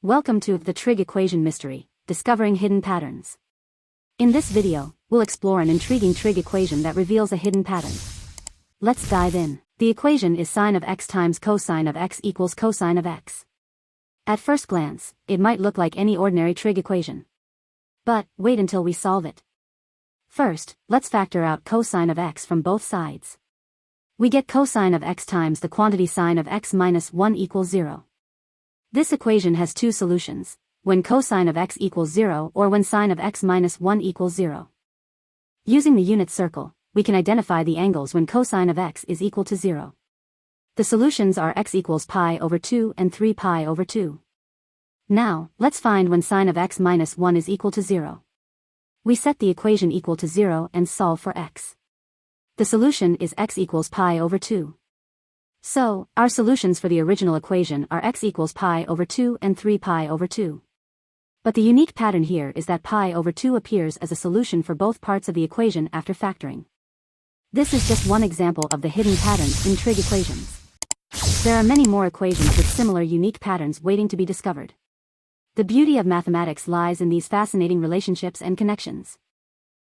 Welcome to the trig equation mystery, discovering hidden patterns. In this video, we'll explore an intriguing trig equation that reveals a hidden pattern. Let's dive in. The equation is sine of x times cosine of x equals cosine of x. At first glance, it might look like any ordinary trig equation. But, wait until we solve it. First, let's factor out cosine of x from both sides. We get cosine of x times the quantity sine of x minus 1 equals 0. This equation has two solutions, when cosine of x equals 0 or when sine of x minus 1 equals 0. Using the unit circle, we can identify the angles when cosine of x is equal to 0. The solutions are x equals pi over 2 and 3 pi over 2. Now, let's find when sine of x minus 1 is equal to 0. We set the equation equal to 0 and solve for x. The solution is x equals pi over 2. So, our solutions for the original equation are x equals pi over 2 and 3 pi over 2. But the unique pattern here is that pi over 2 appears as a solution for both parts of the equation after factoring. This is just one example of the hidden patterns in trig equations. There are many more equations with similar unique patterns waiting to be discovered. The beauty of mathematics lies in these fascinating relationships and connections.